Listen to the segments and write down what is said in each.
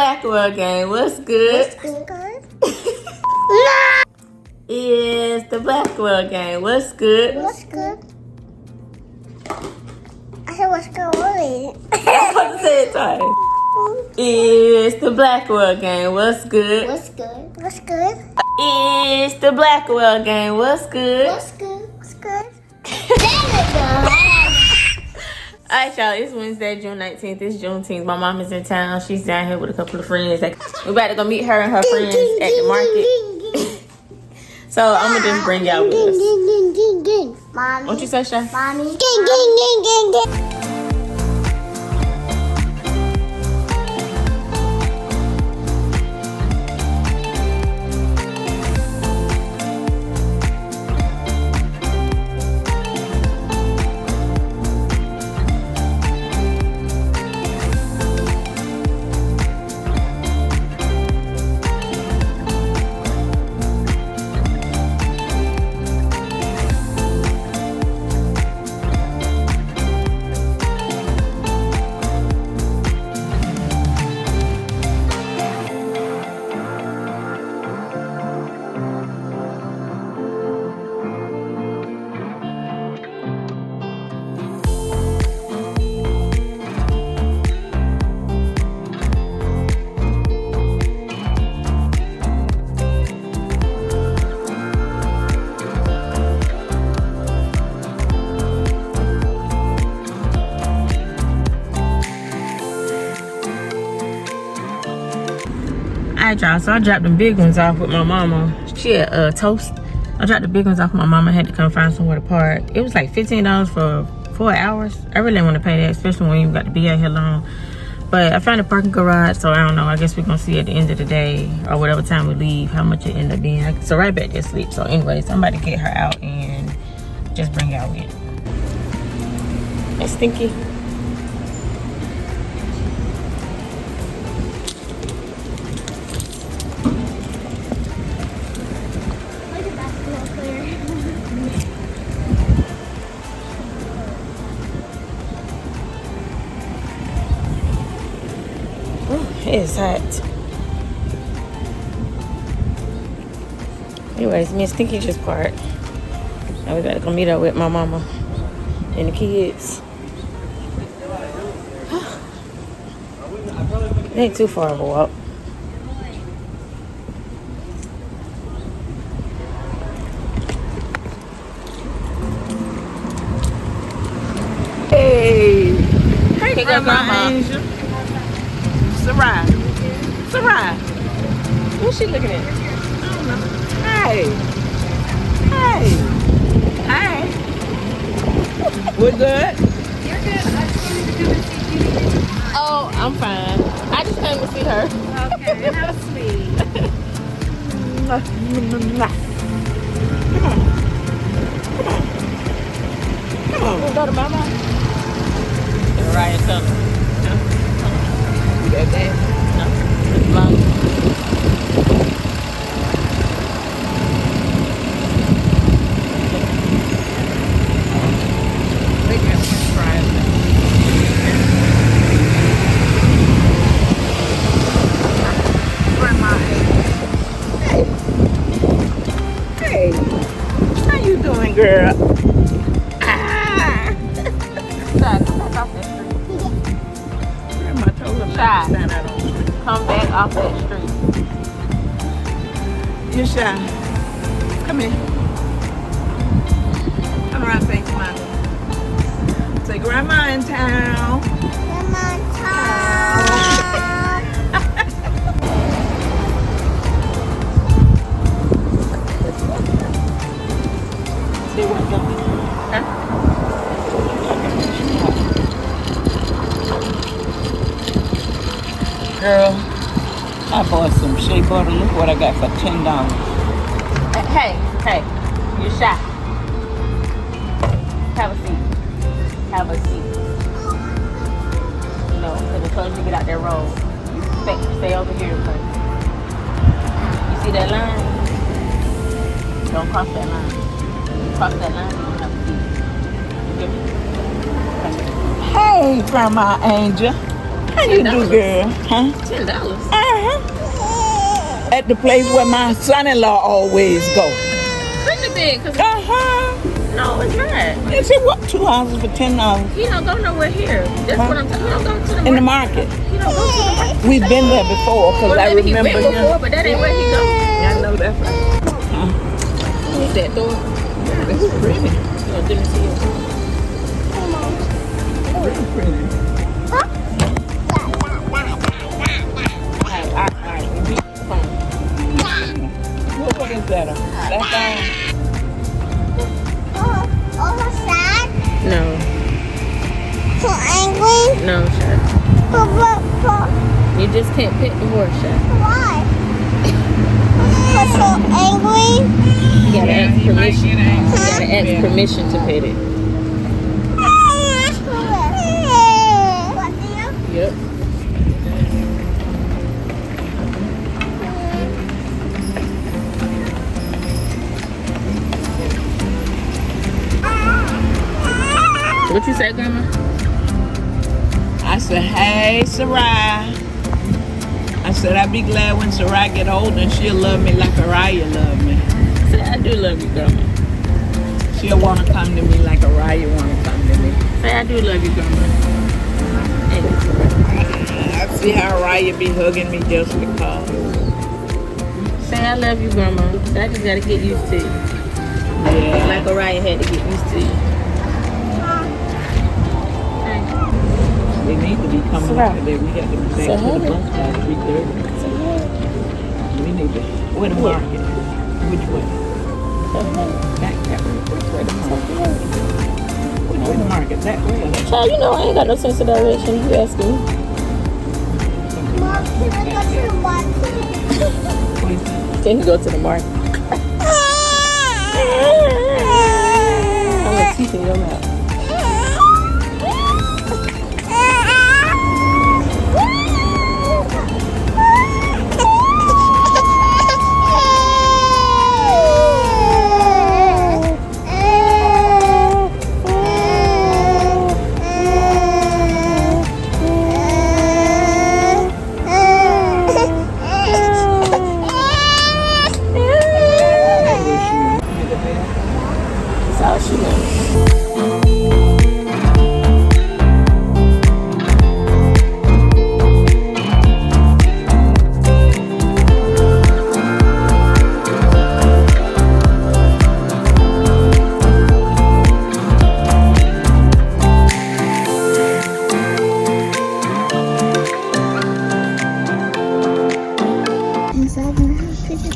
Blackwell gang. What's good? It's the Blackwell gang. What's good? What's good? I said, what's good? I'm supposed to say it twice. It's the Blackwell gang. What's good? What's good? What's good? It's the Blackwell gang. What's good? What's good? What's good? Alright, y'all. It's Wednesday, June 19th. It's Juneteenth. My mom is in town. She's down here with a couple of friends. We about to go meet her and her friends at the market. So I'm gonna just bring y'all with us. Mommy. What you say, Shay? Mommy. Alright, y'all, so I dropped the big ones off with my mama. She had toast. I dropped the big ones off with my mama. I had to come find somewhere to park. It was like $15 for 4 hours. I really didn't want to pay that, especially when you got to be out here long. But I found a parking garage, so I don't know. I guess we're going to see at the end of the day, or whatever time we leave, how much it ended up being. So right back to sleep. So anyways, I'm about to get her out and just bring y'all with. It's stinky. It's hot. Anyways, me and Stinky just parked. Now we gotta go meet up with my mama and the kids. It ain't too far of a walk. Hey! Hey, Grandma Angel. Sarai. What's she looking at? I don't know. Hey. We're good? You're good. I just wanted to come and see Judy. Oh, I'm fine. I just came to see her. Okay, how sweet. Come on. We'll go to Mama. Ryan, come. You got that? No. Mom. Hey. How you doing, girl? Come back off that street. You're shy. Come here. Come around, say Grandma. Say Grandma in town. Grandma in town. See what's going on? Girl, I bought some shea butter. Look what I got for $10. Hey, you're shy. Have a seat. No, because as soon as you get out that road, you stay over here first. You see that line? Don't cross that line. When you cross that line, you don't have a seat. You hear me? Hey, Grandma Angel. How you do, girl? Huh? $10. Uh-huh. At the place where my son-in-law always go. Couldn't have been, cause Uh-huh. no, it's not. They said what? 2 houses for $10 He don't go nowhere here. That's what I'm talking. He don't go to the in the market. market. He don't go to the market. We've been there before because Well, I maybe remember he went before, him. but that ain't where he go. Yeah, I know that's right. Who's that door? That's pretty. Oh, let me see it. Pretty pretty. What is that? That's Oh, sad? No, So angry? no, Shaq. You just can't pet the horse, Shaq. Why? So angry? You gotta ask permission. You gotta ask permission to pet it. What do you? Yep. What you say, Grandma? I said, hey, Sarai. I said, I'd be glad when Sarai get older and she'll love me like Araya love me. Say, I do love you, Grandma. She'll want to come to me like Araya want to come to me. Say, I do love you, Grandma. I see how Araya be hugging me just because. Say, I love you, Grandma. Say, I just gotta get used to you. Yeah. Like Orion had to get used to you. They need to be coming Sarai. up today. We got to be back Say to the hi. bus by 3:30. We need to. Where the market? Which way? Back that way. Which way the market? Which way the market? That way. Or that Child, you know I ain't got no sense of direction. You asking me. Mom, can I go to the market? way? Then you go to the market. I'm gonna teeth in your mouth. That's all she knows.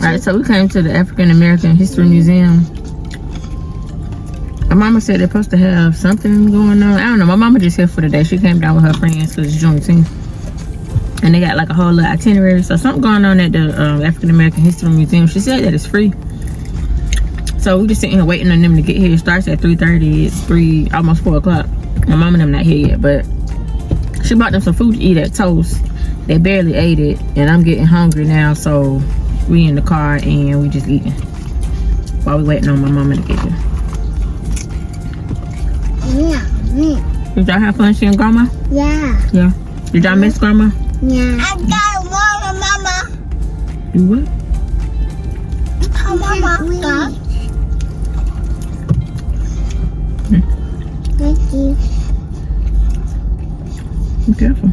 Alright, so we came to the African American History Museum. My mama said they're supposed to have something going on. I don't know. My mama just here for the day. She came down with her friends because it's Juneteenth. And they got like a whole little itinerary. So something going on at the African American History Museum. She said that it's free. So we just sitting here waiting on them to get here. It starts at 3:30. It's almost 4 o'clock. My mama and them not here yet, but she bought them some food to eat at Toast. They barely ate it, and I'm getting hungry now, so we in the car and we just eating while we waiting on my mama to get here. Did y'all have fun seeing Grandma? Yeah. Yeah. Did y'all miss Grandma? Yeah. I got mama. Do what? Mama. Thank you. Be careful.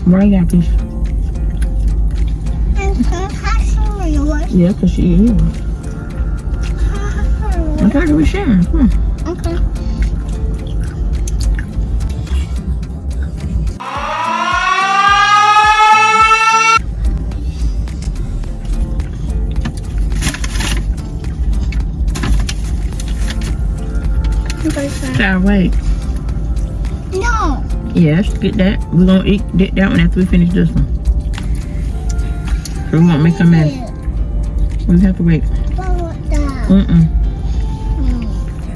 Why you got this? Yeah, because she is. I thought you were sharing. Come on. Okay. Child, wait. No. Yes, get that. We're gonna get that one after we finish this one. So we won't make a mess. We have to wait.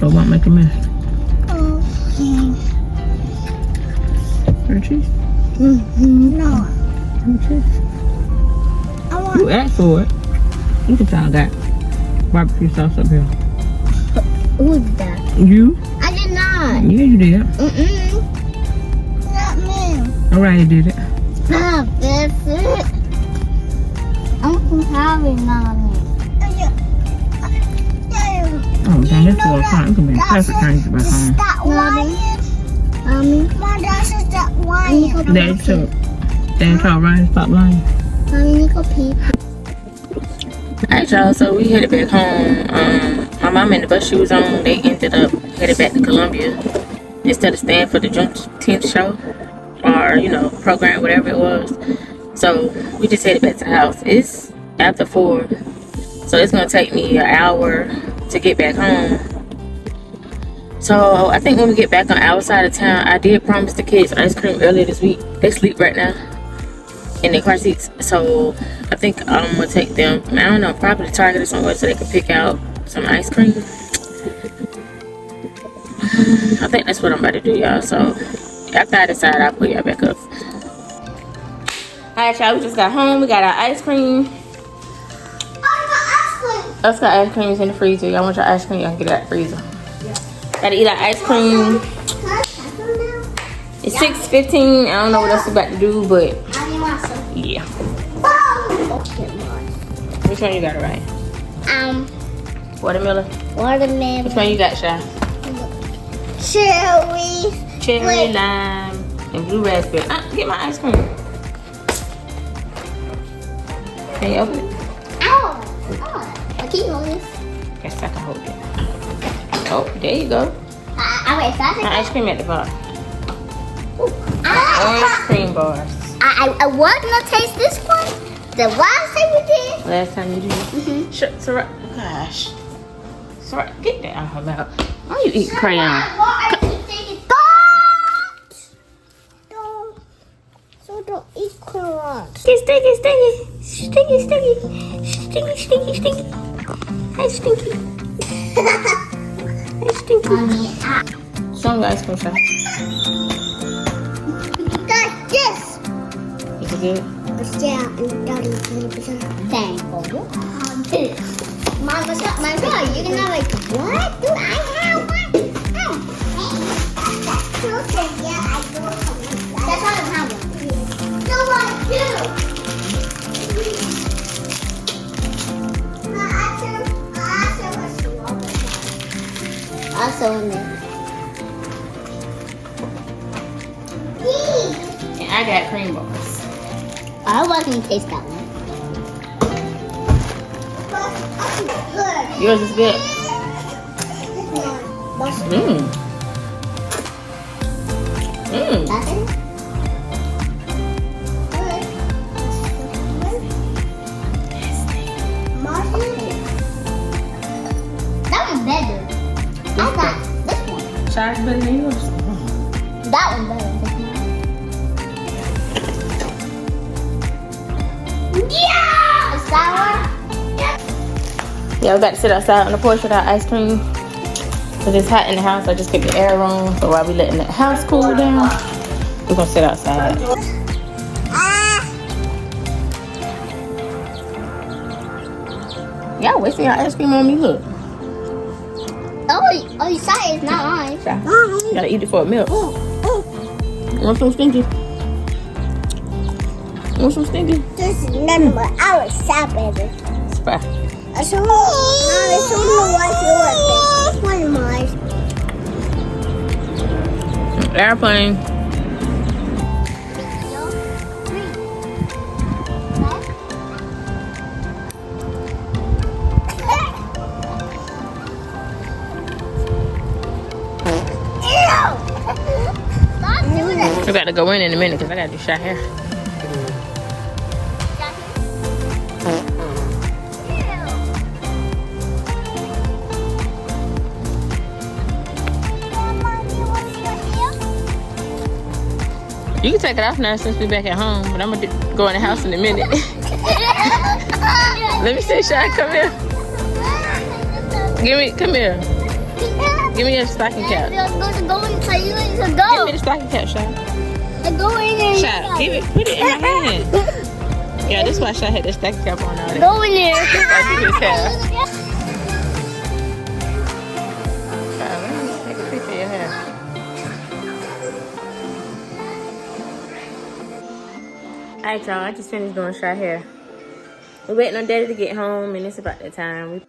So we won't make a mess. Your cheese? No. Your cheese? I want. You asked for it. Look at y'all got barbecue sauce up here. Who did that? You? I did not. Yeah, you did. Not me. Alright, you did it. Stop this. Uncle Harry, mommy. Oh, damn, that's all fine. It could be a perfect time to get back home. That wine. Mommy. My dad says that wine. Daddy told Ryan to stop lying. Mommy, you go pee. Alright, y'all, so we headed back home. My mom and the bus she was on, they ended up headed back to Columbia instead of staying for the Juneteenth show or, you know, program, whatever it was. So we just headed back to the house. It's after 4, so it's gonna take me an hour to get back home. So I think when we get back on our side of town, I did promise the kids ice cream earlier this week. They sleep right now in their car seats, so I think I'm gonna take them, I don't know, probably to Target or somewhere so they can pick out some ice cream. I think that's what I'm about to do, y'all. So after I decide, I'll put y'all back up. Alright, y'all, we just got home. We got our ice cream. Us got ice creams in the freezer. Y'all want your ice cream? Y'all can get it out the freezer. Gotta eat our ice cream. It's 6:15. I don't know what else we're about to do, but yeah. Which one you got, right? Watermelon. Watermelon. Which one you got, Shy? Cherry, lime, and blue raspberry. Get my ice cream. Can you open it? Ow! Can you hold this? Yes, I can hold it. Oh, there you go. My ice cream at the bottom. Orange cream bars. I was gonna taste this one. The last time we did. Last time you did? Sure, Sarah. Gosh. Sarah, get that out of her mouth. Why are you eating crayon? Don't eat crayons. Get sticky. Hey, Stinky. Hey, Stinky. Show me ice cream, Shy. Got this. Is it good? Yeah, thankful. Mom, what's up? My God, you're gonna like, what? Do I have one? Oh. Yeah, I do. That's why I don't have one. No, I do. Also in there. And I got cream bars. I wasn't taste that one. Yours is good. That's it? That one's better. I got this one. Shy's better than yours. That one's better. Yeah! Is that one? Yeah, we got to sit outside on the porch with our ice cream. Because it's hot in the house. I just keep the air on. So while we letting the house cool down, we're going to sit outside. Y'all wasting your ice cream on me, look. Oh, you said it's not mine. You gotta eat it for a milk. Want some stinky? Want some stinky? This is none but our sap, baby. Spy. Show me what yours is. One of mine. Airplane. I got to go in a minute because I got to do shot hair. You can take it off now since we're back at home, but I'm going to go in the house in a minute. Let me see, Shy, come here. Come here. Give me your stocking cap. Go in, Give me the stocking cap, Shy. Go in and Shy, give it, put it in my hand. Yeah, this is why I had this stack cap on all day. Go in there. I do his hair. Take a picture of your hair. Alright, y'all. I just finished doing Shy hair. We're waiting on Daddy to get home, and it's about that time.